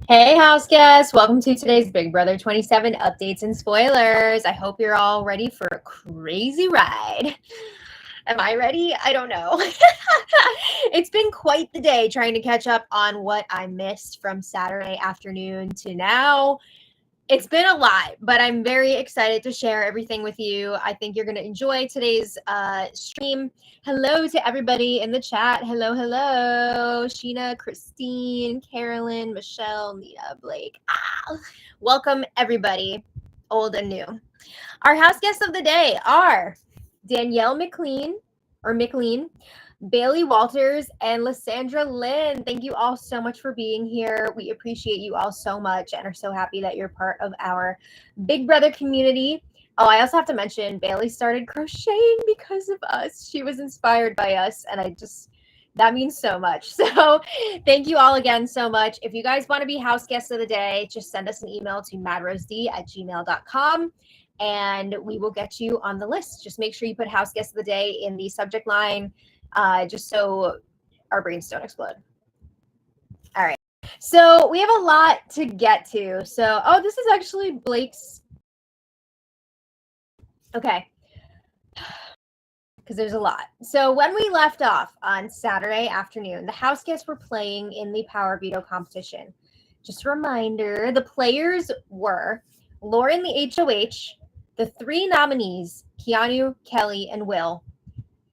Hey, house guests! Welcome to today's Big Brother 27 updates and spoilers. I hope you're all ready for a crazy ride. Am I ready? I don't know. It's been quite the day trying to catch up on what I missed from Saturday afternoon to now. It's been a lot, but I'm very excited to share everything with you. I think you're going to enjoy today's stream. Hello to everybody in the chat. Hello. Sheena, Christine, Carolyn, Michelle, Nita, Blake. Welcome, everybody, old and new. Our house guests of the day are Danielle McLean, Bailey Walters, and Lysandra Lynn. Thank you all so much for being here. We appreciate you all so much and are so happy that you're part of our Big Brother community. Oh, I also have to mention Bailey started crocheting because of us. She was inspired by us, and that means so much. So thank you all again so much. If you guys want to be house guests of the day, just send us an email to madrosed@gmail.com. And we will get you on the list. Just make sure you put house guest of the day in the subject line, just so our brains don't explode. All right. So we have a lot to get to. So, this is actually Blake's. Okay. Because there's a lot. So when we left off on Saturday afternoon, the house guests were playing in the Power Veto competition. Just a reminder, the players were Lauren the HOH, the three nominees, Keanu, Kelly, and Will,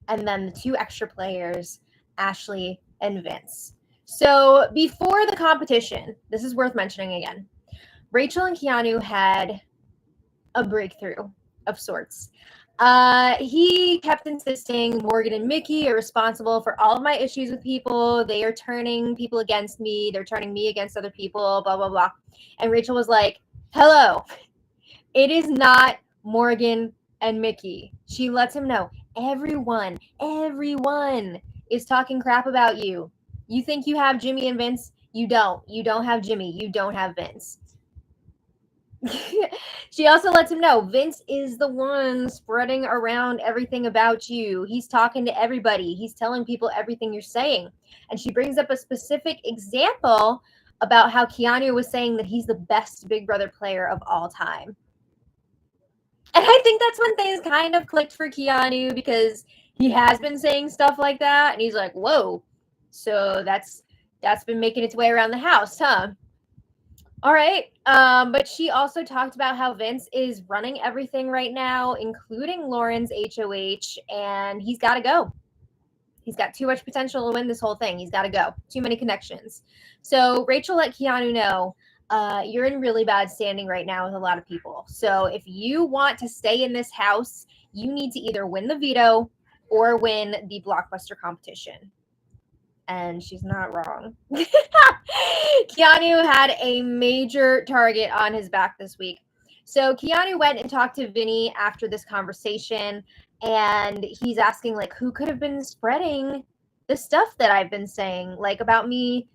and then the two extra players, Ashley and Vince. So before the competition, this is worth mentioning again, Rachel and Keanu had a breakthrough of sorts. He kept insisting Morgan and Mickey are responsible for all of my issues with people. They are turning people against me. They're turning me against other people, blah, blah, blah. And Rachel was like, hello, it is not Morgan and Mickey. She lets him know everyone is talking crap about you. You think you have Jimmy and Vince? You don't. You don't have Jimmy. You don't have Vince. She also lets him know Vince is the one spreading around everything about you. He's talking to everybody. He's telling people everything you're saying. And she brings up a specific example about how Keanu was saying that he's the best Big Brother player of all time. And I think that's when things kind of clicked for Keanu, because he has been saying stuff like that. And he's like, whoa. So that's been making its way around the house, huh? All right. But she also talked about how Vince is running everything right now, including Lauren's HOH, and he's got to go. He's got too much potential to win this whole thing. He's got to go. Too many connections. So Rachel let Keanu know, you're in really bad standing right now with a lot of people. So if you want to stay in this house, you need to either win the veto or win the blockbuster competition. And she's not wrong. Keanu had a major target on his back this week. So Keanu went and talked to Vinny after this conversation, and he's asking, like, who could have been spreading the stuff that I've been saying, like, about me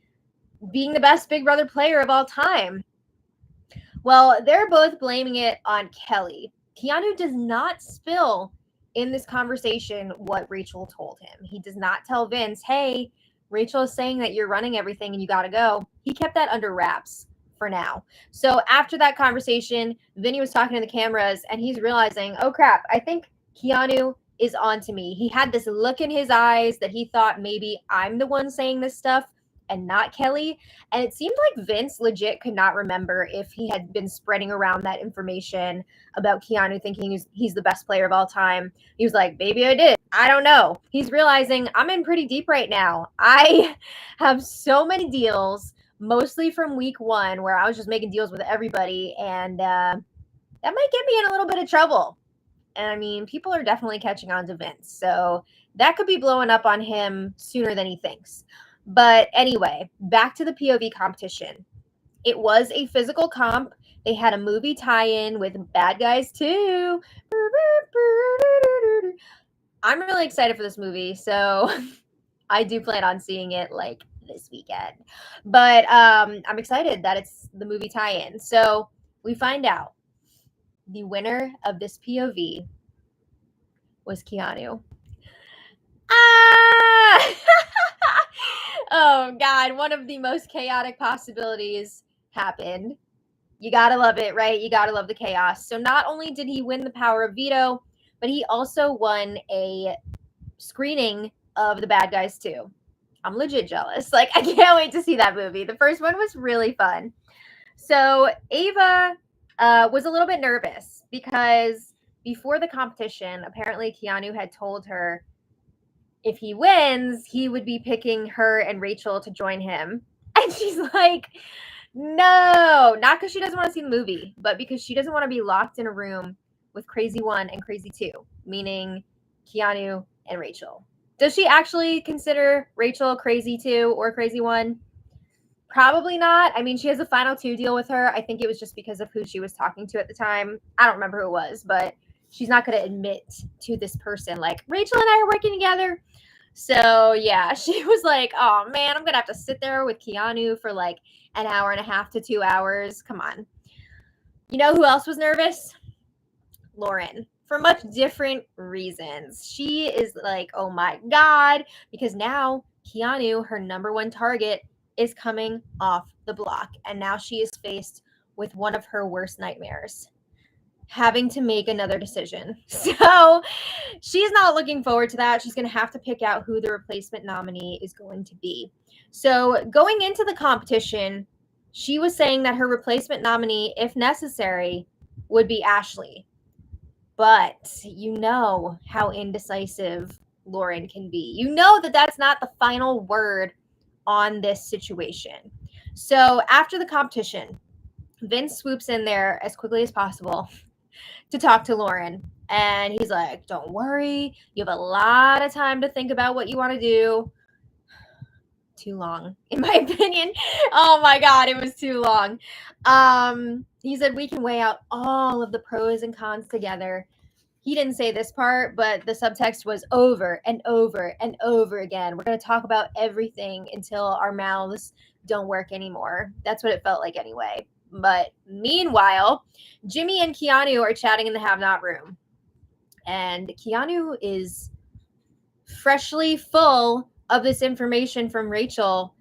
being the best Big Brother player of all time. Well, they're both blaming it on Kelly. Keanu does not spill in this conversation what Rachel told him. He does not tell Vince, hey, Rachel is saying that you're running everything and you got to go. He kept that under wraps for now. So after that conversation, Vinny was talking to the cameras and he's realizing, oh crap, I think Keanu is on to me. He had this look in his eyes that he thought maybe I'm the one saying this stuff and not Kelly. And it seemed like Vince legit could not remember if he had been spreading around that information about Keanu thinking he's the best player of all time. He was like, maybe I did. I don't know. He's realizing I'm in pretty deep right now. I have so many deals, mostly from week one, where I was just making deals with everybody. And that might get me in a little bit of trouble. And I mean, people are definitely catching on to Vince. So that could be blowing up on him sooner than he thinks. But anyway, back to the POV competition. It was a physical comp. They had a movie tie-in with Bad Guys 2. I'm really excited for this movie, so I do plan on seeing it like this weekend. But I'm excited that it's the movie tie-in. So we find out the winner of this POV was Keanu. Oh God, one of the most chaotic possibilities happened. You gotta love it, right? You gotta love the chaos. So not only did he win the power of veto, but he also won a screening of The Bad Guys 2. I'm legit jealous. Like, I can't wait to see that movie. The first one was really fun. So Ava was a little bit nervous because before the competition, apparently Keanu had told her if he wins, he would be picking her and Rachel to join him. And she's like, no, not because she doesn't want to see the movie, but because she doesn't want to be locked in a room with Crazy 1 and Crazy 2, meaning Keanu and Rachel. Does she actually consider Rachel Crazy 2 or Crazy 1? Probably not. I mean, she has a final 2 deal with her. I think it was just because of who she was talking to at the time. I don't remember who it was, but she's not going to admit to this person, like, Rachel and I are working together. So, yeah, she was like, oh, man, I'm going to have to sit there with Keanu for like an hour and a half to 2 hours. Come on. You know who else was nervous? Lauren, for much different reasons. She is like, oh my God, because now Keanu, her number one target, is coming off the block. And now she is faced with one of her worst nightmares, having to make another decision. So she's not looking forward to that. She's going to have to pick out who the replacement nominee is going to be. So going into the competition, she was saying that her replacement nominee, if necessary, would be Ashley. But you know how indecisive Lauren can be. You know that that's not the final word on this situation. So after the competition, Vince swoops in there as quickly as possible to talk to Lauren. And he's like, don't worry. You have a lot of time to think about what you want to do. Too long, in my opinion. Oh my God, it was too long. He said, we can weigh out all of the pros and cons together. He didn't say this part, but the subtext was over and over and over again. We're going to talk about everything until our mouths don't work anymore. That's what it felt like anyway. But meanwhile, Jimmy and Keanu are chatting in the have-not room. And Keanu is freshly full of this information from Rachel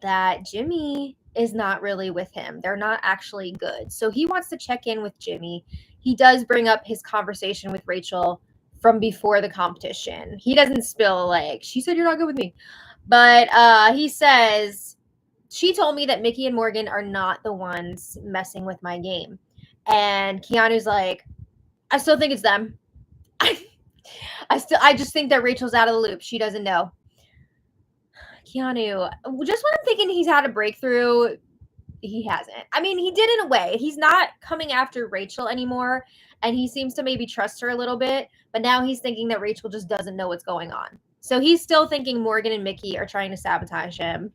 that Jimmy is not really with him. They're not actually good. So he wants to check in with Jimmy. He does bring up his conversation with Rachel from before the competition. He doesn't spill like, she said you're not good with me. But he says, she told me that Mickey and Morgan are not the ones messing with my game. And Keanu's like, I still think it's them. I just think that Rachel's out of the loop. She doesn't know. Keanu, just when I'm thinking he's had a breakthrough, he hasn't. I mean, he did in a way. He's not coming after Rachel anymore, and he seems to maybe trust her a little bit, but now he's thinking that Rachel just doesn't know what's going on. So he's still thinking Morgan and Mickey are trying to sabotage him.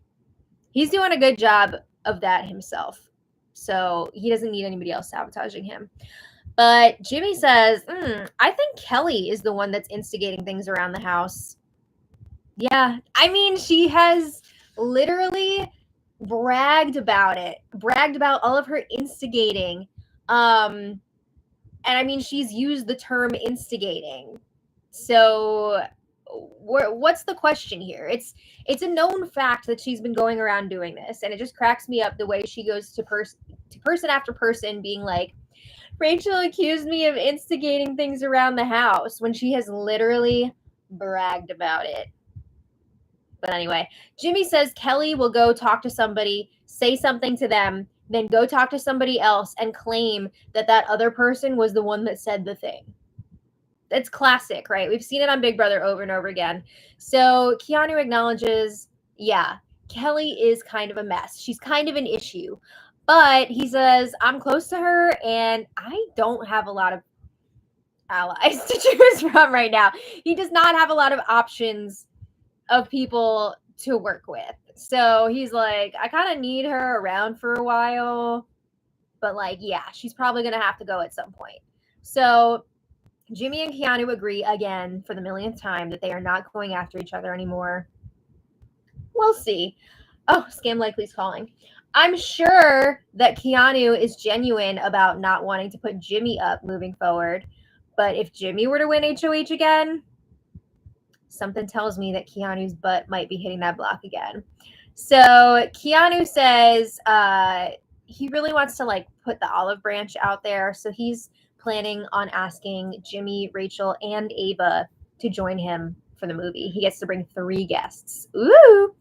He's doing a good job of that himself, so he doesn't need anybody else sabotaging him. But Jimmy says, I think Kelly is the one that's instigating things around the house. Yeah, I mean, she has literally bragged about all of her instigating. And I mean, she's used the term instigating. So what's the question here? It's a known fact that she's been going around doing this, and it just cracks me up the way she goes to person after person being like, Rachel accused me of instigating things around the house when she has literally bragged about it. But anyway, Jimmy says Kelly will go talk to somebody, say something to them, then go talk to somebody else and claim that that other person was the one that said the thing. It's classic, right? We've seen it on Big Brother over and over again. So Keanu acknowledges, yeah, Kelly is kind of a mess. She's kind of an issue. But he says, I'm close to her and I don't have a lot of allies to choose from right now. He does not have a lot of options of people to work with. So he's like, I kind of need her around for a while. But like, yeah, she's probably going to have to go at some point. So Jimmy and Keanu agree again for the millionth time that they are not going after each other anymore. We'll see. Oh, Scam Likely's calling. I'm sure that Keanu is genuine about not wanting to put Jimmy up moving forward. But if Jimmy were to win HOH again, something tells me that Keanu's butt might be hitting that block again. So Keanu says he really wants to like put the olive branch out there. So he's planning on asking Jimmy, Rachel, and Ava to join him for the movie. He gets to bring 3 guests. Ooh.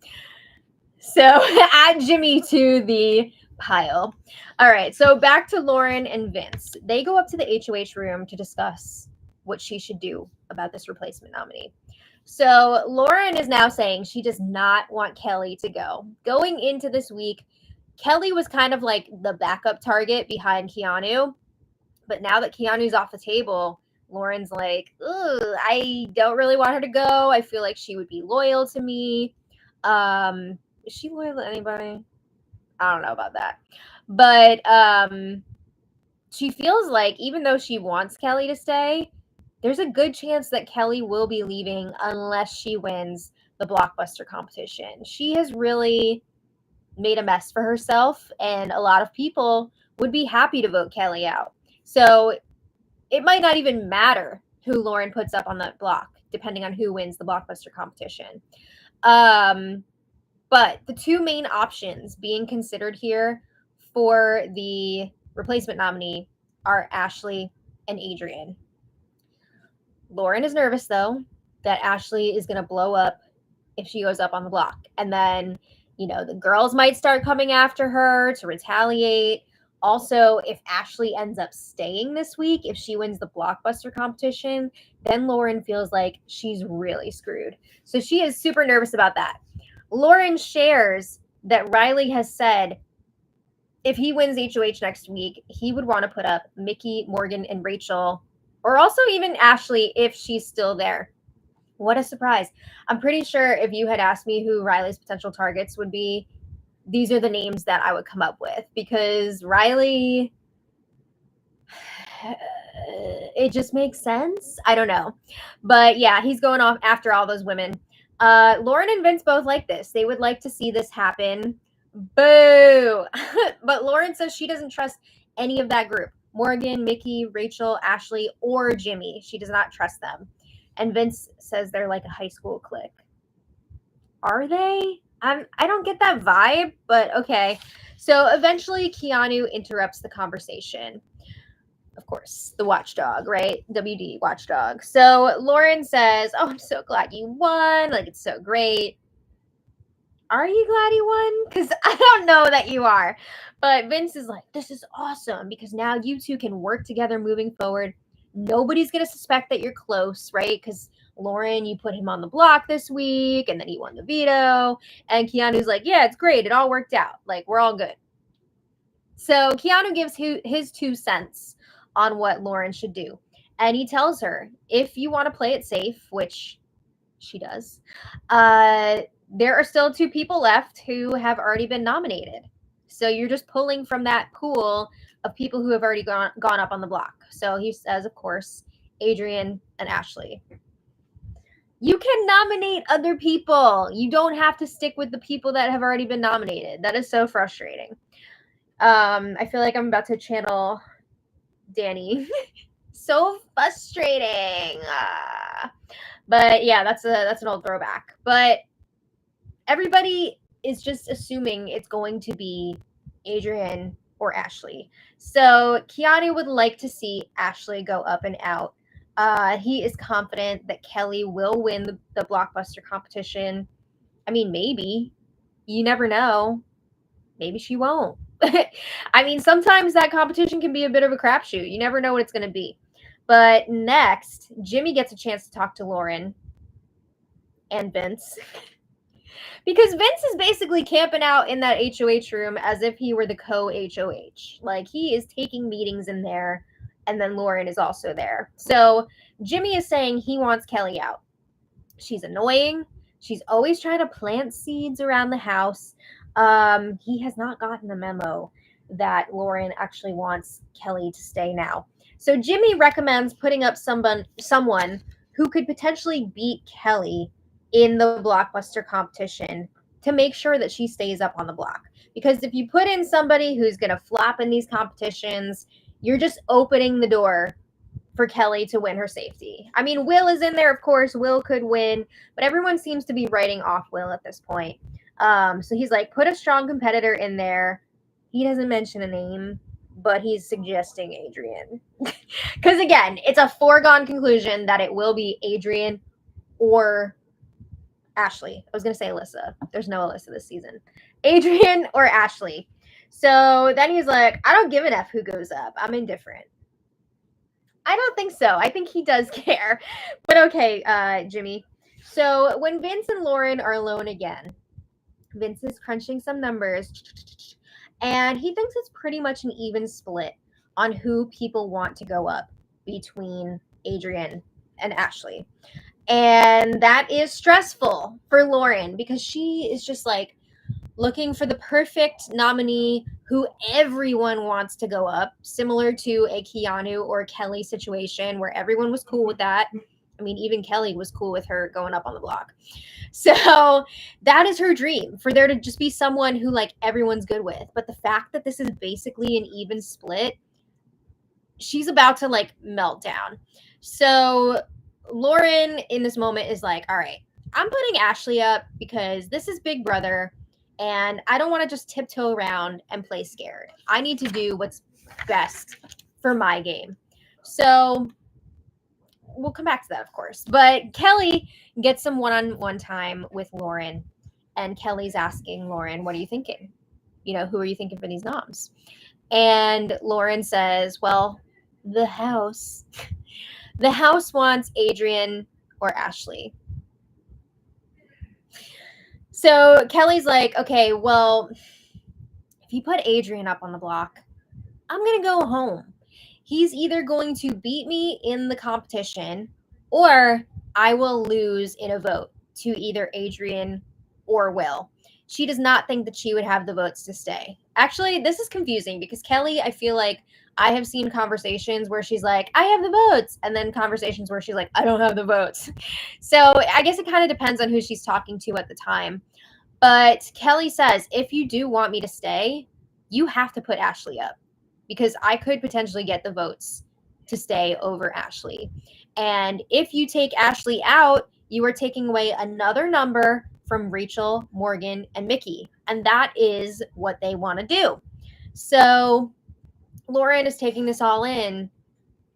So add Jimmy to the pile. All right, so back to Lauren and Vince. They go up to the HOH room to discuss what she should do about this replacement nominee. So Lauren is now saying she does not want Kelly to go. Going into this week, Kelly was kind of like the backup target behind Keanu. But now that Keanu's off the table, Lauren's like, ooh, I don't really want her to go. I feel like she would be loyal to me. Is she loyal to anybody? I don't know about that. But she feels like even though she wants Kelly to stay, there's a good chance that Kelly will be leaving unless she wins the blockbuster competition. She has really made a mess for herself, and a lot of people would be happy to vote Kelly out. So it might not even matter who Lauren puts up on that block, depending on who wins the blockbuster competition. But the 2 main options being considered here for the replacement nominee are Ashley and Adrian. Lauren is nervous, though, that Ashley is going to blow up if she goes up on the block. And then, the girls might start coming after her to retaliate. Also, if Ashley ends up staying this week, if she wins the blockbuster competition, then Lauren feels like she's really screwed. So she is super nervous about that. Lauren shares that Riley has said if he wins HOH next week, he would want to put up Mickey, Morgan, and Rachel, or also even Ashley if she's still there. What a surprise. I'm pretty sure if you had asked me who Riley's potential targets would be, these are the names that I would come up with, because Riley, it just makes sense. I don't know. But yeah, he's going off after all those women. Lauren and Vince both like this. They would like to see this happen. Boo! But Lauren says she doesn't trust any of that group. Morgan, Mickey, Rachel, Ashley, or Jimmy. She does not trust them. And Vince says they're like a high school clique. Are they? I don't get that vibe, but okay. So eventually Keanu interrupts the conversation. Of course, the watchdog, right? WD watchdog. So Lauren says, oh, I'm so glad you won. Like, it's so great. Are you glad you won? Because I don't know that you are. But Vince is like, this is awesome because now you two can work together moving forward. Nobody's going to suspect that you're close, right? Because Lauren, you put him on the block this week and then he won the veto. And Keanu's like, yeah, it's great. It all worked out. Like, we're all good. So Keanu gives his 2 cents on what Lauren should do. And he tells her, if you want to play it safe, which she does, there are still 2 people left who have already been nominated. So you're just pulling from that pool of people who have already gone up on the block. So he says, of course, Adrian and Ashley. You can nominate other people. You don't have to stick with the people that have already been nominated. That is so frustrating. I feel like I'm about to channel Danny. So frustrating. But yeah, that's an old throwback. But everybody is just assuming it's going to be Adrian or Ashley. So Keanu would like to see Ashley go up and out. He is confident that Kelly will win the blockbuster competition. I mean, maybe. You never know. Maybe she won't. I mean, sometimes that competition can be a bit of a crapshoot. You never know what it's going to be. But next, Jimmy gets a chance to talk to Lauren and Vince. Because Vince is basically camping out in that HOH room as if he were the co-HOH. Like, he is taking meetings in there, and then Lauren is also there. So Jimmy is saying he wants Kelly out. She's annoying. She's always trying to plant seeds around the house. He has not gotten the memo that Lauren actually wants Kelly to stay now. So Jimmy recommends putting up someone who could potentially beat Kelly in the blockbuster competition to make sure that she stays up on the block. Because if you put in somebody who's going to flop in these competitions, you're just opening the door for Kelly to win her safety. I mean, Will is in there, of course. Will could win, but everyone seems to be writing off Will at this point. So he's like, put a strong competitor in there. He doesn't mention a name, but he's suggesting Adrian. Because again, it's a foregone conclusion that it will be Adrian or Ashley. I was going to say Alyssa. There's no Alyssa this season. Adrian or Ashley. So then he's like, I don't give an F who goes up. I'm indifferent. I don't think so. I think he does care. But okay, Jimmy. So when Vince and Lauren are alone again, Vince is crunching some numbers, and he thinks it's pretty much an even split on who people want to go up between Adrian and Ashley. And that is stressful for Lauren because she is just like looking for the perfect nominee who everyone wants to go up, similar to a Keanu or Kelly situation where everyone was cool with that. I mean, even Kelly was cool with her going up on the block. So that is her dream, for there to just be someone who like everyone's good with. But the fact that this is basically an even split, she's about to like melt down. So Lauren in this moment is like, all right, I'm putting Ashley up because this is Big Brother and I don't want to just tiptoe around and play scared. I need to do what's best for my game. So we'll come back to that, of course. But Kelly gets some one-on-one time with Lauren, and Kelly's asking Lauren, what are you thinking? You know, who are you thinking for these noms? And Lauren says, well, the house wants Adrian or Ashley. So Kelly's like, okay, well, if you put Adrian up on the block, I'm going to go home. He's either going to beat me in the competition or I will lose in a vote to either Adrian or Will. She does not think that she would have the votes to stay. Actually, this is confusing because Kelly, I feel like I have seen conversations where she's like, I have the votes, and then conversations where she's like, I don't have the votes. So I guess it kind of depends on who she's talking to at the time. But Kelly says, if you do want me to stay, you have to put Ashley up because I could potentially get the votes to stay over Ashley. And if you take Ashley out, you are taking away another number from Rachel, Morgan, and Mickey. And that is what they want to do. So Lauren is taking this all in,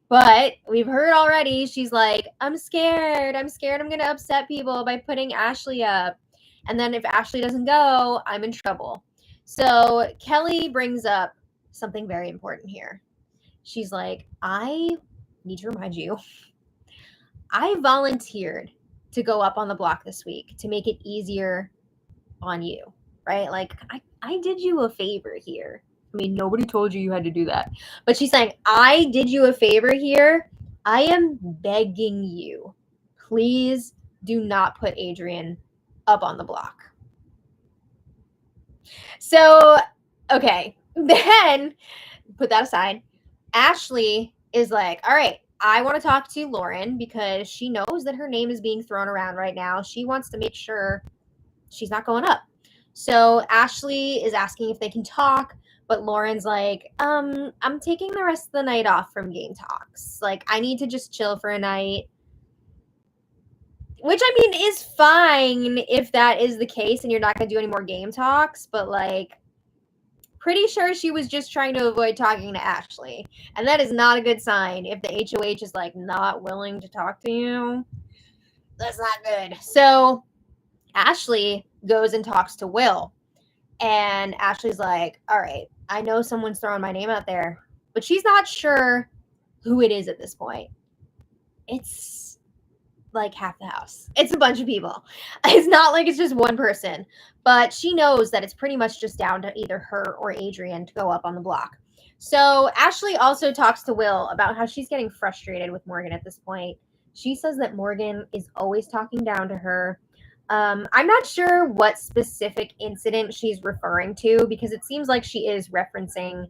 but we've heard already, she's like, I'm scared I'm going to upset people by putting Ashley up. And then if Ashley doesn't go, I'm in trouble. So Kelly brings up something very important here. She's like, I need to remind you, I volunteered to go up on the block this week to make it easier on you, right? Like, I did you a favor here. I mean, nobody told you had to do that. But she's saying, I did you a favor here. I am begging you, please do not put Adrian up on the block. So, okay, then put that aside. Ashley is like, all right, I want to talk to Lauren because she knows that her name is being thrown around right now. She wants to make sure she's not going up. So Ashley is asking if they can talk, but Lauren's like, I'm taking the rest of the night off from game talks. Like, I need to just chill for a night. Which, I mean, is fine if that is the case and you're not going to do any more game talks, but, like, pretty sure she was just trying to avoid talking to Ashley. And that is not a good sign if the HOH is, like, not willing to talk to you. That's not good. So Ashley goes and talks to Will. And Ashley's like, all right, I know someone's throwing my name out there, but she's not sure who it is at this point. It's like half the house. It's a bunch of people. It's not like it's just one person, but she knows that it's pretty much just down to either her or Adrian to go up on the block. So Ashley also talks to Will about how she's getting frustrated with Morgan at this point. She says that Morgan is always talking down to her. I'm not sure what specific incident she's referring to because it seems like she is referencing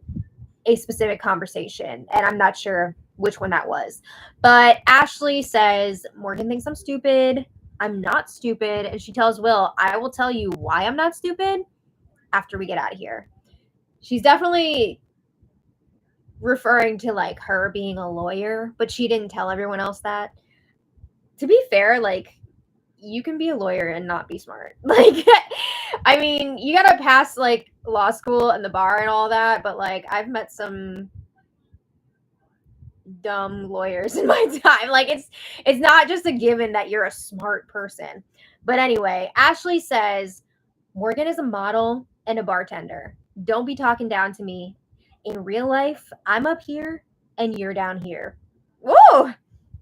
a specific conversation, and I'm not sure which one that was. But Ashley says, Morgan thinks I'm stupid. I'm not stupid. And she tells Will, I will tell you why I'm not stupid after we get out of here. She's definitely referring to like her being a lawyer, but she didn't tell everyone else that. To be fair, like, you can be a lawyer and not be smart. Like, I mean, you gotta pass like law school and the bar and all that, but like I've met some dumb lawyers in my time. Like it's not just a given that you're a smart person. But anyway, Ashley says Morgan is a model and a bartender. Don't be talking down to me. In real life, I'm up here and you're down here. Whoa!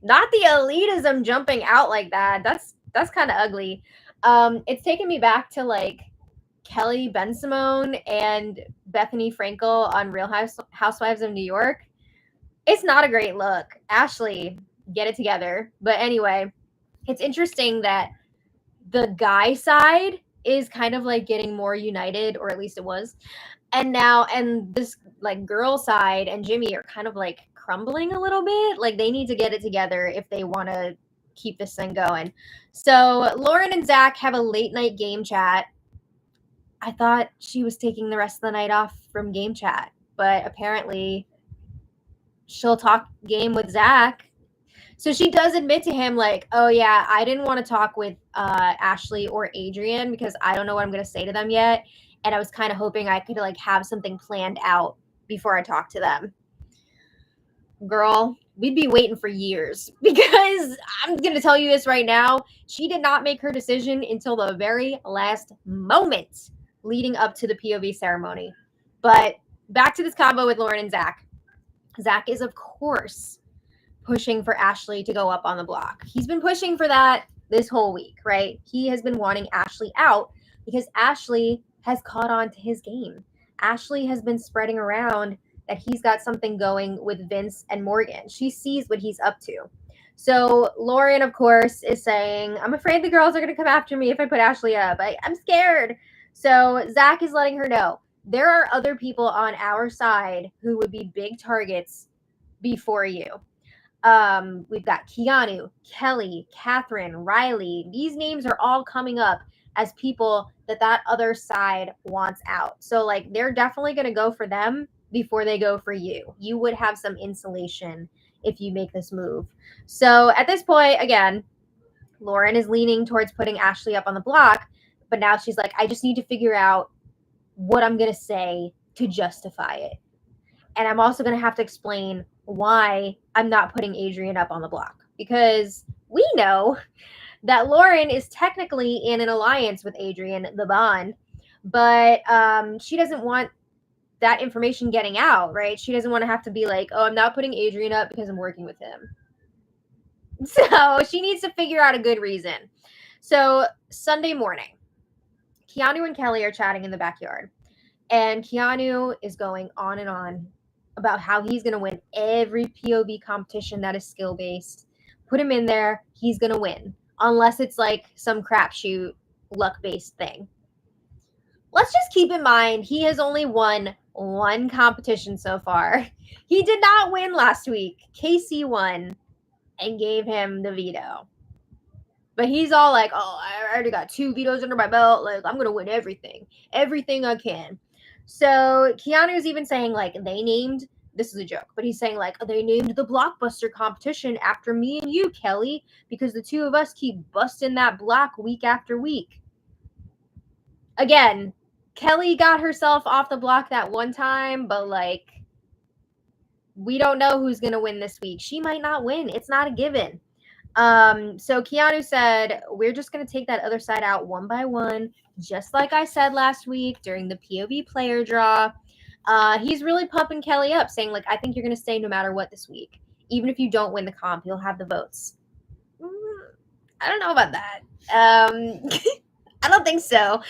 Not the elitism jumping out like that. That's kind of ugly. It's taken me back to like Kelly Bensimone and Bethany Frankel on Housewives of New York. It's not a great look. Ashley, get it together. But anyway, it's interesting that the guy side is kind of like getting more united, or at least it was. And this like girl side and Jimmy are kind of like crumbling a little bit. Like they need to get it together if they want to keep this thing going. So Lauren and Zach have a late night game chat. I thought she was taking the rest of the night off from game chat, but apparently she'll talk game with Zach. So she does admit to him, like, oh, yeah, I didn't want to talk with Ashley or Adrian because I don't know what I'm going to say to them yet. And I was kind of hoping I could, like, have something planned out before I talk to them. Girl, we'd be waiting for years because I'm going to tell you this right now. She did not make her decision until the very last moment leading up to the POV ceremony. But back to this combo with Lauren and Zach. Zach is, of course, pushing for Ashley to go up on the block. He's been pushing for that this whole week, right? He has been wanting Ashley out because Ashley has caught on to his game. Ashley has been spreading around that he's got something going with Vince and Morgan. She sees what he's up to. So Lauren, of course, is saying, I'm afraid the girls are going to come after me if I put Ashley up. I'm scared. So Zach is letting her know there are other people on our side who would be big targets before you. We've got Keanu, Kelly, Catherine, Riley. These names are all coming up as people that other side wants out. So like they're definitely going to go for them before they go for you. You would have some insulation if you make this move. So at this point, again, Lauren is leaning towards putting Ashley up on the block, but now she's like, I just need to figure out what I'm going to say to justify it. And I'm also going to have to explain why I'm not putting Adrian up on the block, because we know that Lauren is technically in an alliance with Adrian, the Bond, but she doesn't want that information getting out, right? She doesn't want to have to be like, oh, I'm not putting Adrian up because I'm working with him. So she needs to figure out a good reason. So Sunday morning, Keanu and Kelly are chatting in the backyard, and Keanu is going on and on about how he's going to win every POV competition that is skill-based. Put him in there, he's going to win. Unless it's like some crapshoot, luck-based thing. Let's just keep in mind, he has only won one competition so far. He did not win last week. Casey won and gave him the veto. But he's all like, oh, I already got 2 vetoes under my belt. Like, I'm going to win everything. Everything I can. So Keanu's even saying, like, they named, this is a joke, but he's saying, like, they named the Blockbuster competition after me and you, Kelly, because the two of us keep busting that block week after week. Again, Kelly got herself off the block that one time, but, like, we don't know who's going to win this week. She might not win. It's not a given. So Keanu said, we're just going to take that other side out one by one, just like I said last week during the POV player draw. He's really pumping Kelly up, saying, like, I think you're going to stay no matter what this week. Even if you don't win the comp, you'll have the votes. I don't know about that. I don't think so.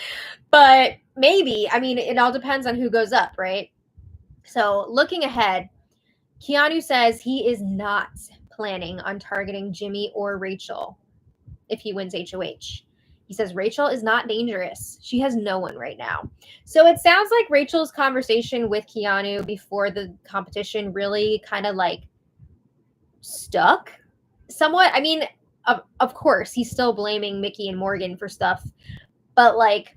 But maybe. I mean, it all depends on who goes up, right? So looking ahead, Keanu says he is not planning on targeting Jimmy or Rachel if he wins HOH. He says Rachel is not dangerous. She has no one right now. So it sounds like Rachel's conversation with Keanu before the competition really kind of like stuck somewhat. I mean, of course, he's still blaming Mickey and Morgan for stuff, but like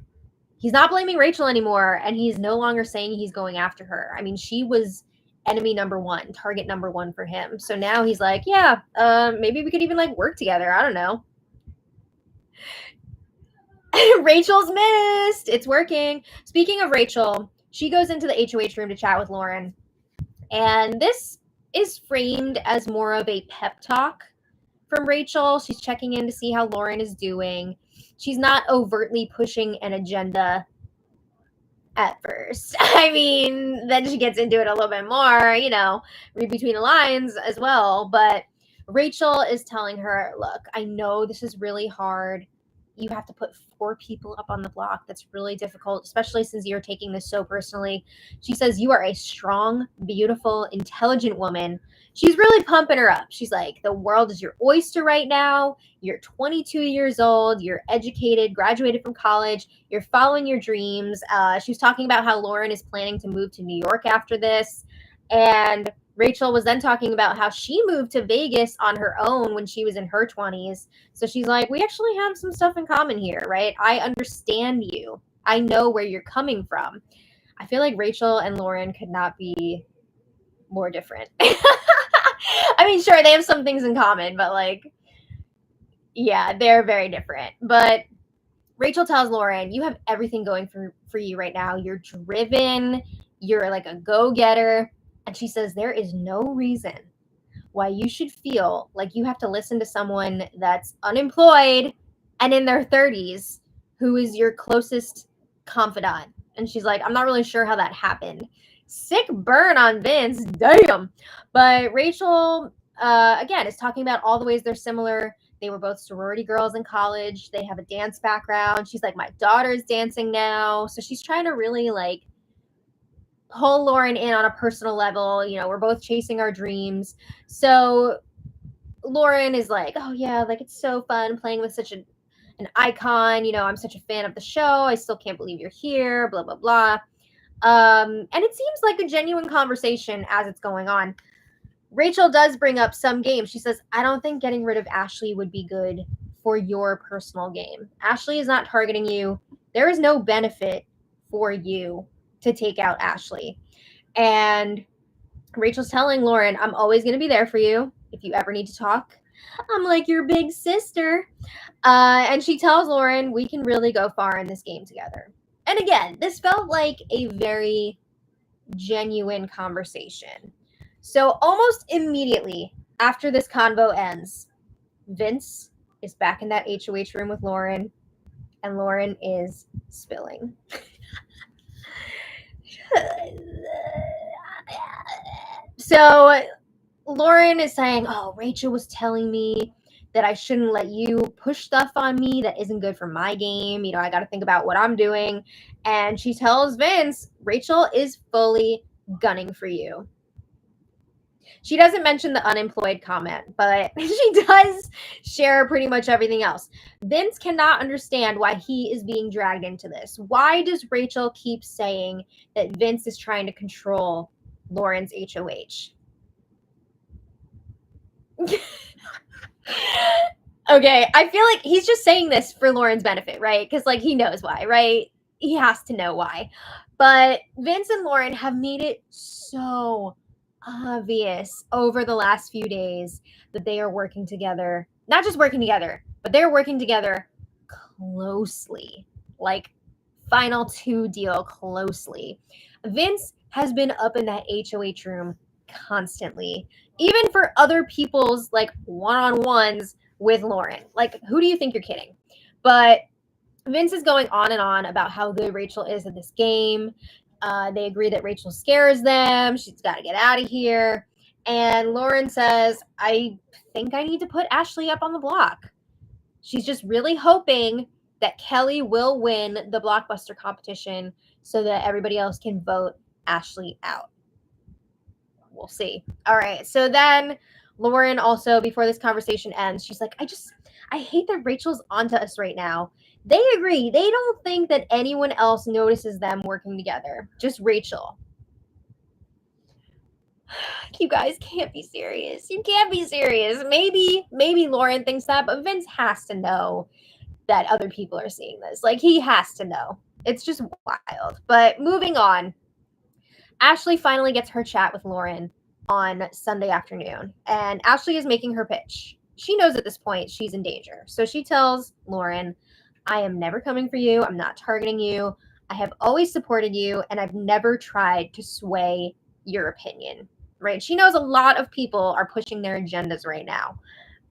he's not blaming Rachel anymore, and he's no longer saying he's going after her. I mean, she was enemy number 1, target number 1 for him. So now he's like, yeah, maybe we could even like work together. I don't know. Rachel's missed. It's working. Speaking of Rachel, she goes into the HOH room to chat with Lauren. And this is framed as more of a pep talk from Rachel. She's checking in to see how Lauren is doing. She's not overtly pushing an agenda at first. I mean, then she gets into it a little bit more, read between the lines as well. But Rachel is telling her, look, I know this is really hard. You have to put 4 people up on the block. That's really difficult, especially since you're taking this so personally. She says, you are a strong, beautiful, intelligent woman. She's really pumping her up. She's like, the world is your oyster right now. You're 22 years old. You're educated, graduated from college. You're following your dreams. She was talking about how Lauren is planning to move to New York after this. And Rachel was then talking about how she moved to Vegas on her own when she was in her 20s. So she's like, we actually have some stuff in common here, right? I understand you. I know where you're coming from. I feel like Rachel and Lauren could not be more different. I mean, sure, they have some things in common, but yeah, they're very different. But Rachel tells Lauren, you have everything going for you right now. You're driven. You're like a go-getter. And she says, there is no reason why you should feel like you have to listen to someone that's unemployed and in their 30s who is your closest confidant. And she's like, I'm not really sure how that happened. Sick burn on Vince. Damn. But Rachel, again, is talking about all the ways they're similar. They were both sorority girls in college. They have a dance background. She's like, my daughter's dancing now. So she's trying to really pull Lauren in on a personal level. We're both chasing our dreams. So Lauren is like, oh yeah, it's so fun playing with such an icon. I'm such a fan of the show. I still can't believe you're here, blah, blah, blah. And it seems like a genuine conversation as it's going on. Rachel does bring up some games. She says, I don't think getting rid of Ashley would be good for your personal game. Ashley is not targeting you. There is no benefit for you to take out Ashley. And Rachel's telling Lauren, I'm always going to be there for you if you ever need to talk. I'm like your big sister. And she tells Lauren, we can really go far in this game together. And again, this felt like a very genuine conversation. So almost immediately after this convo ends, Vince is back in that HOH room with Lauren, and Lauren is spilling. So Lauren is saying, oh, Rachel was telling me that I shouldn't let you push stuff on me that isn't good for my game. I got to think about what I'm doing. And she tells Vince, Rachel is fully gunning for you. She doesn't mention the unemployed comment, but she does share pretty much everything else. Vince cannot understand why he is being dragged into this. Why does Rachel keep saying that Vince is trying to control Lauren's HOH? Okay, I feel like he's just saying this for Lauren's benefit, right? Because he knows why, right? He has to know why. But Vince and Lauren have made it so obvious over the last few days that they are working together. Not just working together, but they're working together closely. Final 2 deal closely. Vince has been up in that HOH room constantly, even for other people's one-on-ones with Lauren. Who do you think you're kidding? But Vince is going on and on about how good Rachel is at this game. They agree that Rachel scares them. She's got to get out of here. And Lauren says, I think I need to put Ashley up on the block. She's just really hoping that Kelly will win the Blockbuster competition so that everybody else can vote Ashley out. We'll see. All right. So then Lauren also, before this conversation ends, she's like, I hate that Rachel's onto us right now. They agree. They don't think that anyone else notices them working together. Just Rachel. You guys can't be serious. You can't be serious. Maybe Lauren thinks that, but Vince has to know that other people are seeing this. He has to know. It's just wild. But moving on. Ashley finally gets her chat with Lauren on Sunday afternoon, and Ashley is making her pitch. She knows at this point she's in danger. So she tells Lauren, I am never coming for you. I'm not targeting you. I have always supported you, and I've never tried to sway your opinion, right? She knows a lot of people are pushing their agendas right now.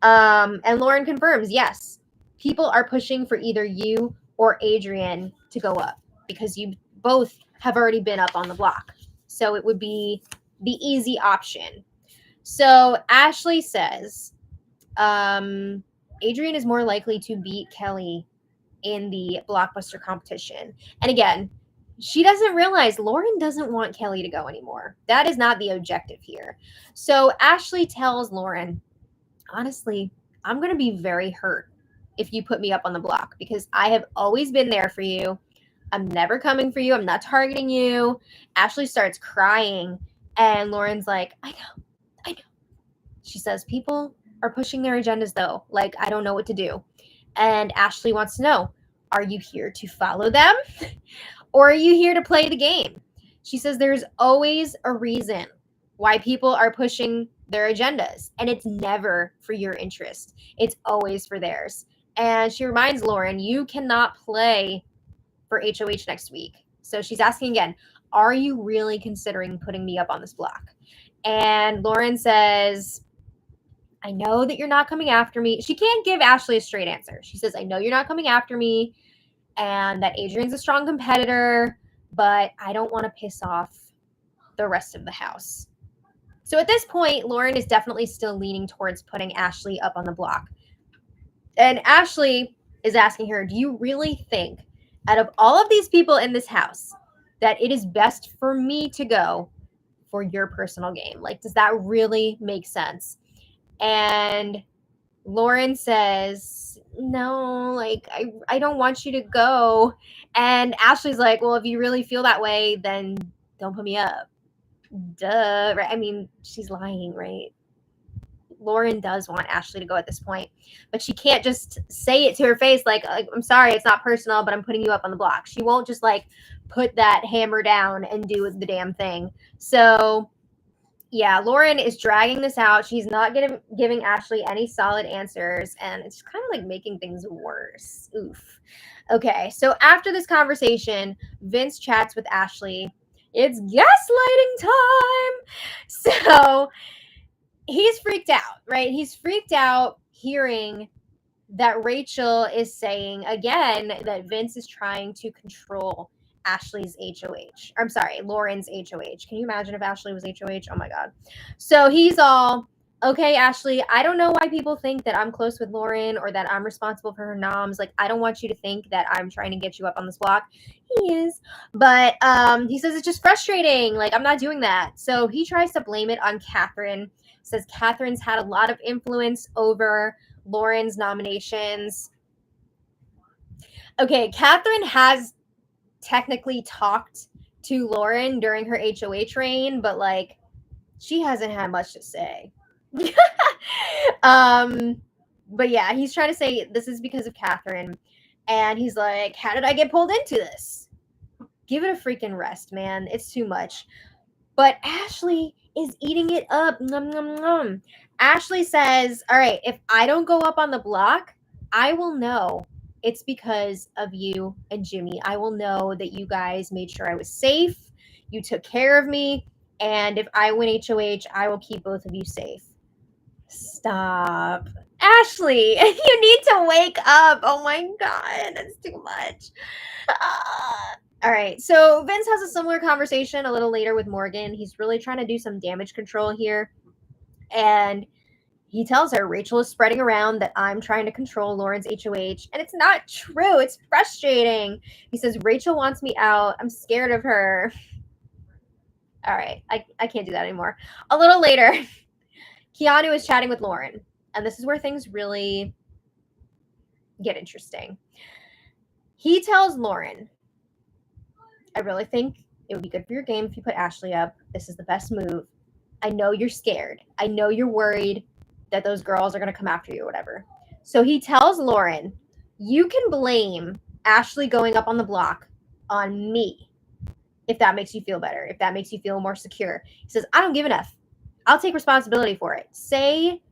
And Lauren confirms, yes, people are pushing for either you or Adrian to go up because you both have already been up on the block. So it would be the easy option. So Ashley says, Adrian is more likely to beat Kelly in the blockbuster competition. And again, she doesn't realize Lauren doesn't want Kelly to go anymore. That is not the objective here. So Ashley tells Lauren, honestly, I'm going to be very hurt if you put me up on the block because I have always been there for you. I'm never coming for you. I'm not targeting you. Ashley starts crying, and Lauren's like, I know. She says, people are pushing their agendas though. Like, I don't know what to do. And Ashley wants to know, are you here to follow them or are you here to play the game? She says there's always a reason why people are pushing their agendas, and it's never for your interest. It's always for theirs. And she reminds Lauren, you cannot play for HOH next week. So she's asking again, are you really considering putting me up on this block? And Lauren says, I know that you're not coming after me. She can't give Ashley a straight answer. She says, I know you're not coming after me and that Adrian's a strong competitor, but I don't want to piss off the rest of the house. So at this point, Lauren is definitely still leaning towards putting Ashley up on the block. And Ashley is asking her, do you really think out of all of these people in this house that it is best for me to go for your personal game? Like, does that really make sense? And Lauren says, no, like, I don't want you to go. And Ashley's like, well, if you really feel that way, then don't put me up. Duh. Right? I mean, she's lying, right? Lauren does want Ashley to go at this point, but she can't just say it to her face like, I'm sorry, it's not personal, but I'm putting you up on the block. She won't just like put that hammer down and do the damn thing. So yeah, Lauren is dragging this out. She's not giving Ashley any solid answers, and it's kind of like making things worse. Oof. Okay, so after this conversation, Vince chats with Ashley. It's gaslighting time. So he's freaked out, right? He's freaked out hearing that Rachel is saying again that Vince is trying to control Ashley's HOH. I'm sorry, Lauren's HOH. Can you imagine if Ashley was HOH? Oh my God. So he's all, okay, Ashley, I don't know why people think that I'm close with Lauren or that I'm responsible for her noms. Like, I don't want you to think that I'm trying to get you up on this block. He is. But he says it's just frustrating. Like, I'm not doing that. So he tries to blame it on Catherine. Says Catherine's had a lot of influence over Lauren's nominations. Okay, Catherine has technically talked to Lauren during her HOH reign, but like she hasn't had much to say. But yeah, he's trying to say this is because of Catherine, and he's like, how did I get pulled into this? Give it a freaking rest, man. It's too much. But Ashley is eating it up. Nom, nom, nom. Ashley says, all right, if I don't go up on the block, I will know it's because of you and Jimmy. I will know that you guys made sure I was safe. You took care of me. And if I win HOH, I will keep both of you safe. Stop. Ashley, you need to wake up. Oh my God, that's too much. All right, so Vince has a similar conversation a little later with Morgan. He's really trying to do some damage control here. And he tells her Rachel is spreading around that I'm trying to control Lauren's HOH. And it's not true. It's frustrating. He says, Rachel wants me out. I'm scared of her. All right, I can't do that anymore. A little later, Keanu is chatting with Lauren. And this is where things really get interesting. He tells Lauren, I really think it would be good for your game if you put Ashley up. This is the best move. I know you're scared. I know you're worried that those girls are going to come after you or whatever. So he tells Lauren, you can blame Ashley going up on the block on me if that makes you feel better, if that makes you feel more secure. He says, I don't give enough. I'll take responsibility for it. Say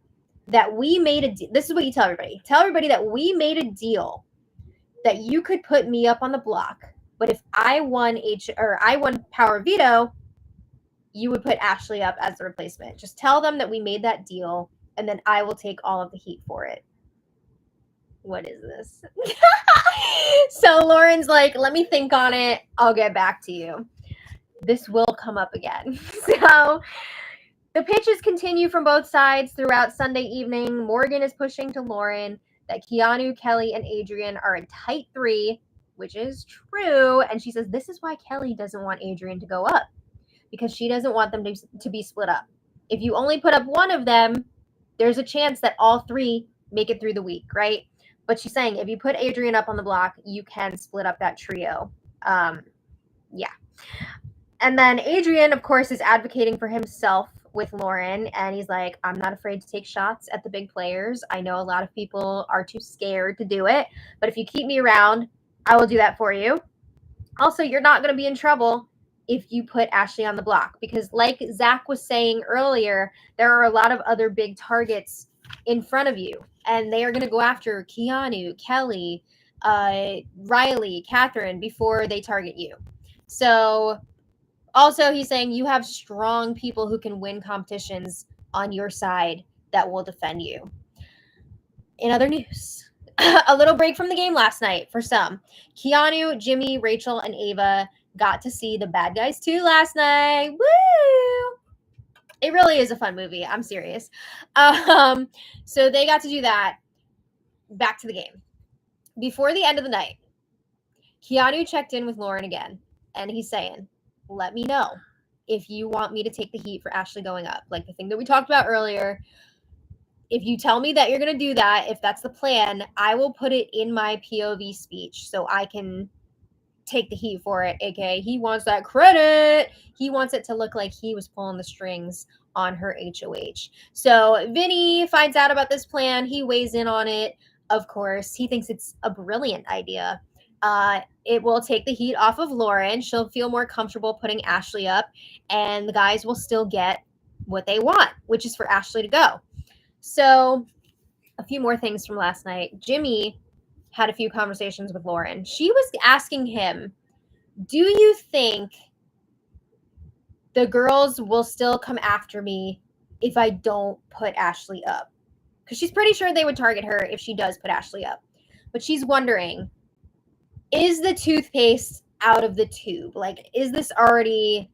that we made a deal. This is what you tell everybody. Tell everybody that we made a deal that you could put me up on the block, but if I won Power Veto, you would put Ashley up as the replacement. Just tell them that we made that deal, and then I will take all of the heat for it. What is this? So Lauren's like, let me think on it. I'll get back to you. This will come up again. So the pitches continue from both sides throughout Sunday evening. Morgan is pushing to Lauren that Keanu, Kelly, and Adrian are a tight three, which is true. And she says this is why Kelly doesn't want Adrian to go up, because she doesn't want them to be split up. If you only put up one of them, there's a chance that all three make it through the week, right? But she's saying if you put Adrian up on the block, you can split up that trio. Yeah. And then Adrian, of course, is advocating for himself with Lauren, and he's like, I'm not afraid to take shots at the big players. I know a lot of people are too scared to do it, but if you keep me around, I will do that for you. Also, you're not going to be in trouble if you put Ashley on the block, because like Zach was saying earlier, there are a lot of other big targets in front of you, and they are going to go after Keanu, Kelly, Riley, Catherine before they target you. So also he's saying you have strong people who can win competitions on your side that will defend you. In other news, a little break from the game last night for some. Keanu, Jimmy, Rachel, and Ava got to see The Bad Guys 2 last night. Woo! It really is a fun movie. I'm serious. So they got to do that. Back to the game. Before the end of the night, Keanu checked in with Lauren again, and he's saying, let me know if you want me to take the heat for Ashley going up. Like the thing that we talked about earlier. If you tell me that you're going to do that, if that's the plan, I will put it in my POV speech so I can take the heat for it. AKA, he wants that credit. He wants it to look like he was pulling the strings on her HOH. So Vinny finds out about this plan. He weighs in on it. Of course, he thinks it's a brilliant idea. It will take the heat off of Lauren. She'll feel more comfortable putting Ashley up, and the guys will still get what they want, which is for Ashley to go. So a few more things from last night. Jimmy had a few conversations with Lauren. She was asking him, do you think the girls will still come after me if I don't put Ashley up? Because she's pretty sure they would target her if she does put Ashley up. But she's wondering, is the toothpaste out of the tube? Like, is this already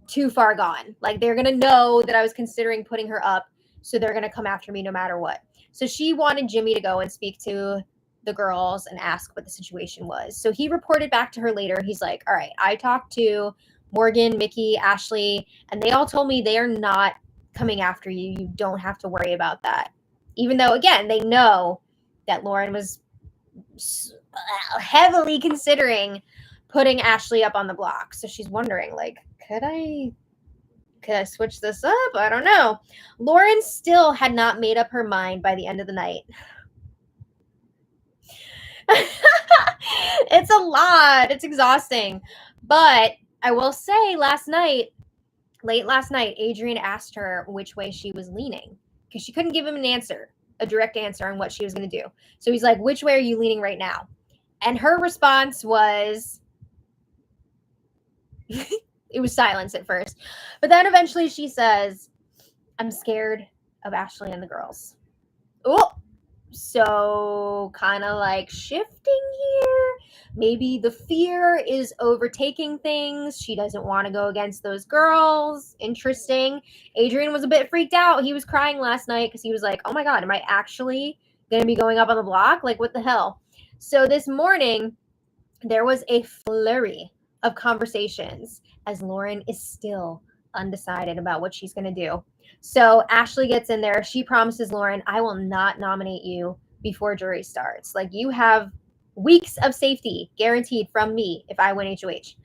too far gone? Like, they're going to know that I was considering putting her up, so they're going to come after me no matter what. So she wanted Jimmy to go and speak to the girls and ask what the situation was. So he reported back to her later. He's like, all right, I talked to Morgan, Mickey, Ashley, and they all told me they are not coming after you. You don't have to worry about that. Even though, again, they know that Lauren was heavily considering putting Ashley up on the block. So she's wondering, like, could I switch this up? I don't know. Lauren still had not made up her mind by the end of the night. It's a lot. It's exhausting. But I will say late last night, Adrian asked her which way she was leaning, because she couldn't give him an answer, a direct answer on what she was going to do. So he's like, which way are you leaning right now? And her response was, it was silence at first. But then eventually she says, I'm scared of Ashley and the girls. Oh, so kind of like shifting here. Maybe the fear is overtaking things. She doesn't want to go against those girls. Interesting. Adrian was a bit freaked out. He was crying last night because he was like, oh my God, am I actually going to be going up on the block? Like, what the hell? So this morning, there was a flurry of conversations as Lauren is still undecided about what she's going to do. So Ashley gets in there. She promises Lauren, I will not nominate you before jury starts. Like, you have weeks of safety guaranteed from me if I win HOH.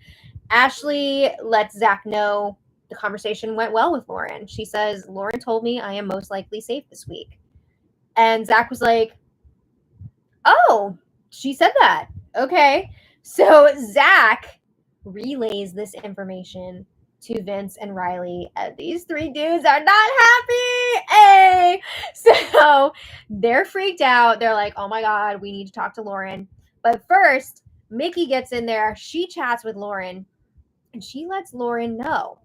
Ashley lets Zach know the conversation went well with Lauren. She says, Lauren told me I am most likely safe this week. And Zach was like, oh, she said that. Okay. So Zach relays this information to Vince and Riley. These three dudes are not happy. Hey! So they're freaked out. They're like, oh my God, we need to talk to Lauren. But first, Mickey gets in there. She chats with Lauren, and she lets Lauren know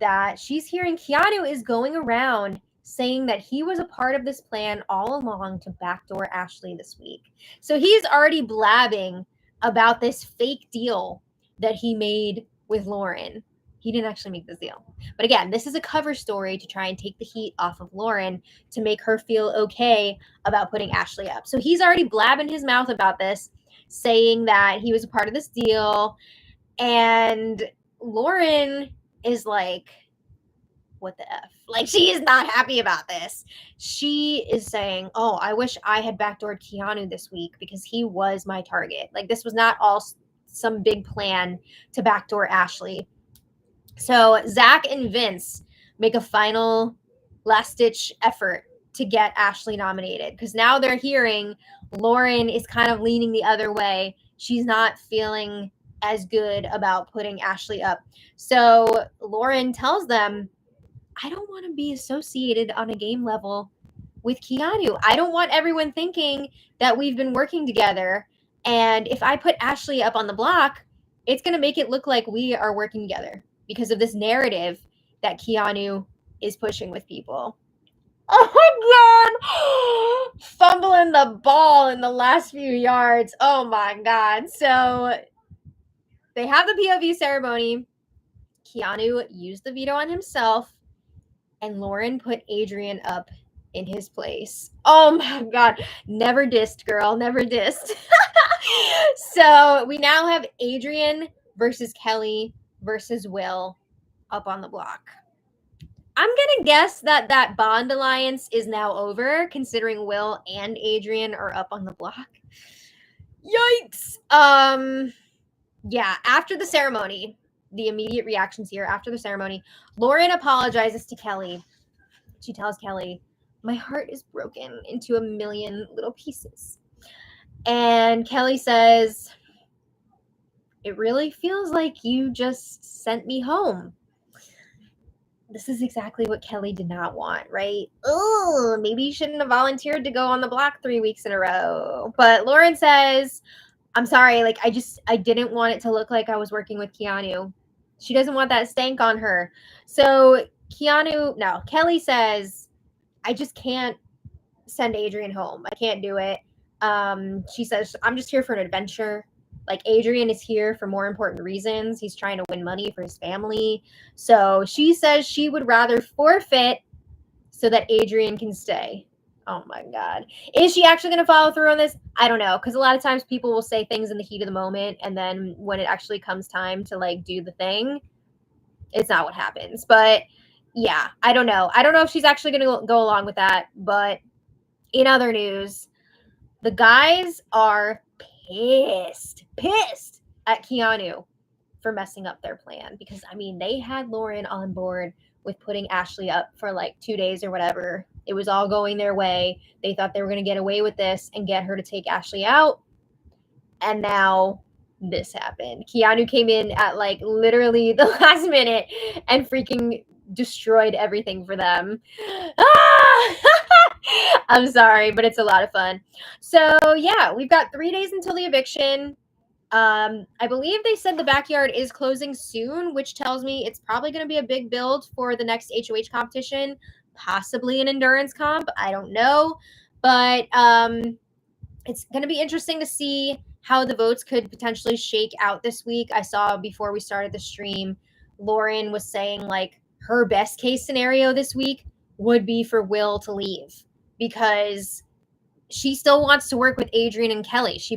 that she's hearing Keanu is going around saying that he was a part of this plan all along to backdoor Ashley this week. So he's already blabbing about this fake deal that he made with Lauren. He didn't actually make this deal. But again, this is a cover story to try and take the heat off of Lauren to make her feel okay about putting Ashley up. So he's already blabbing his mouth about this, saying that he was a part of this deal. And Lauren is like, what the F? Like, she is not happy about this. She is saying, oh, I wish I had backdoored Keanu this week because he was my target. Like, this was not all some big plan to backdoor Ashley. So Zach and Vince make a final last-ditch effort to get Ashley nominated because now they're hearing Lauren is kind of leaning the other way. She's not feeling as good about putting Ashley up. So Lauren tells them, I don't want to be associated on a game level with Keanu. I don't want everyone thinking that we've been working together. And if I put Ashley up on the block, it's going to make it look like we are working together because of this narrative that Keanu is pushing with people. Oh my God. Fumbling the ball in the last few yards. Oh my God. So they have the POV ceremony. Keanu used the veto on himself, and Lauren put Adrian up in his place. Oh my God. Never dissed, girl. Never dissed. So we now have Adrian versus Kelly versus Will up on the block. I'm going to guess that that Bond alliance is now over, considering Will and Adrian are up on the block. Yikes. Yeah, after the ceremony, the immediate reactions here after the ceremony, Lauren apologizes to Kelly. She tells Kelly, my heart is broken into a million little pieces. And Kelly says, it really feels like you just sent me home. This is exactly what Kelly did not want, right? Oh, maybe you shouldn't have volunteered to go on the block 3 weeks in a row. But Lauren says, I'm sorry, like I didn't want it to look like I was working with Keanu. She doesn't want that stank on her. So Kelly says, I just can't send Adrian home. I can't do it. She says, I'm just here for an adventure. Like, Adrian is here for more important reasons. He's trying to win money for his family. So she says she would rather forfeit so that Adrian can stay. Oh my God. Is she actually going to follow through on this? I don't know. Because a lot of times people will say things in the heat of the moment. And then when it actually comes time to like do the thing, it's not what happens. But yeah, I don't know. I don't know if she's actually going to go along with that. But in other news, the guys are pissed at Keanu for messing up their plan. Because, I mean, they had Lauren on board with putting Ashley up for like 2 days or whatever. It was all going their way. They thought they were going to get away with this and get her to take Ashley out. And now this happened. Keanu came in at like literally the last minute and freaking destroyed everything for them. I'm sorry, but it's a lot of fun. So yeah, we've got 3 days until the eviction. I believe they said the backyard is closing soon, which tells me it's probably going to be a big build for the next HOH competition, possibly an endurance comp. I don't know, but it's going to be interesting to see how the votes could potentially shake out this week. I saw before we started the stream, Lauren was saying like her best case scenario this week would be for Will to leave because she still wants to work with Adrian and Kelly. She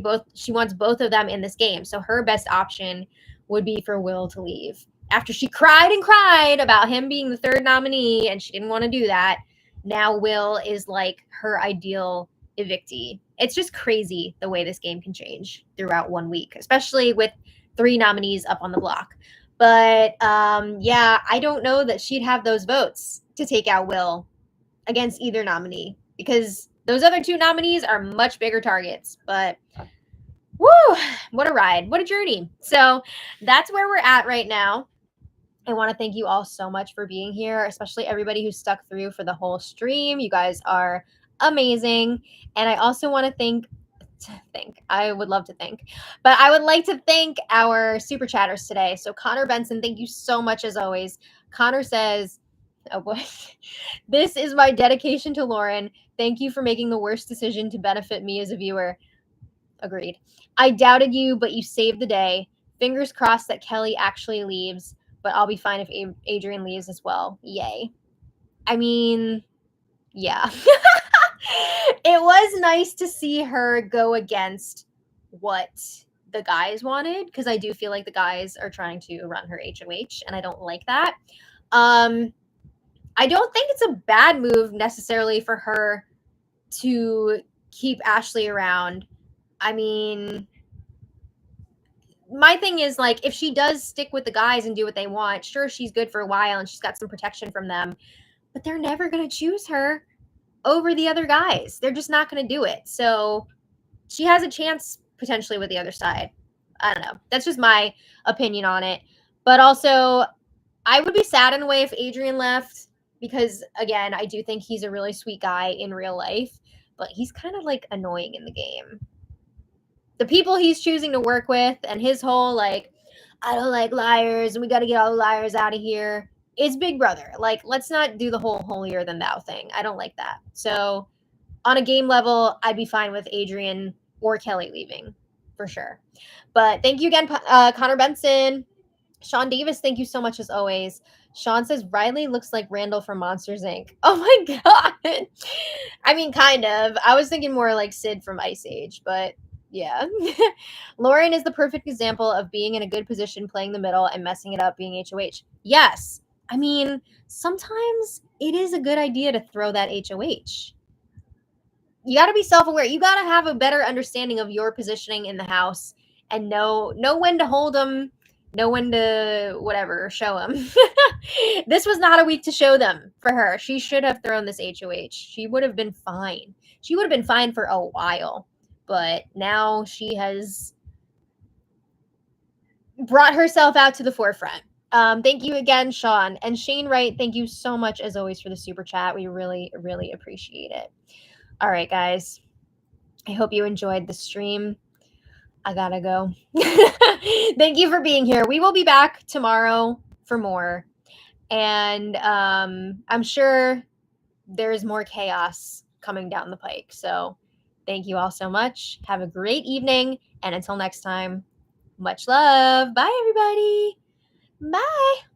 wants both of them in this game. So her best option would be for Will to leave. After she cried and cried about him being the third nominee and she didn't want to do that, now Will is like her ideal evictee. It's just crazy the way this game can change throughout 1 week, especially with 3 nominees up on the block. But yeah, I don't know that she'd have those votes to take out Will against either nominee because those other 2 nominees are much bigger targets. But woo, what a ride. What a journey. So that's where we're at right now. I want to thank you all so much for being here, especially everybody who stuck through for the whole stream. You guys are amazing. And I also want to thank think. I would love to think. But I would like to thank our super chatters today. So Connor Benson, thank you so much as always. Connor says, oh boy, this is my dedication to Lauren. Thank you for making the worst decision to benefit me as a viewer. Agreed. I doubted you, but you saved the day. Fingers crossed that Kelly actually leaves, but I'll be fine if Adrian leaves as well. Yay. I mean, yeah. It was nice to see her go against what the guys wanted, because I do feel like the guys are trying to run her HOH, and I don't like that. I don't think it's a bad move necessarily for her to keep Ashley around. I mean, my thing is, like, if she does stick with the guys and do what they want, sure, she's good for a while and she's got some protection from them, but they're never going to choose her over the other guys. They're just not going to do it. So she has a chance potentially with the other side. I don't know. That's just my opinion on it. But also, I would be sad in a way if Adrian left, because, again, I do think he's a really sweet guy in real life, but he's kind of, like, annoying in the game. The people he's choosing to work with and his whole, like, I don't like liars and we got to get all the liars out of here, is Big Brother. Like, let's not do the whole holier than thou thing. I don't like that. So on a game level, I'd be fine with Adrian or Kelly leaving for sure. But thank you again, Connor Benson. Sean Davis, thank you so much as always. Sean says Riley looks like Randall from Monsters Inc. Oh my god. I mean, kind of. I was thinking more like Sid from Ice Age, but yeah. Lauren is the perfect example of being in a good position, playing the middle, and messing it up being HOH. Yes. I mean, sometimes it is a good idea to throw that HOH. You got to be self-aware. You got to have a better understanding of your positioning in the house and know when to hold them, know when to whatever, show them. This was not a week to show them for her. She should have thrown this HOH. She would have been fine. She would have been fine for a while. But now she has brought herself out to the forefront. Thank you again, Sean. And Shane Wright, thank you so much, as always, for the super chat. We really, really appreciate it. All right, guys. I hope you enjoyed the stream. I gotta go. Thank you for being here. We will be back tomorrow for more. And I'm sure there's more chaos coming down the pike. So thank you all so much. Have a great evening. And until next time, much love. Bye, everybody. Bye.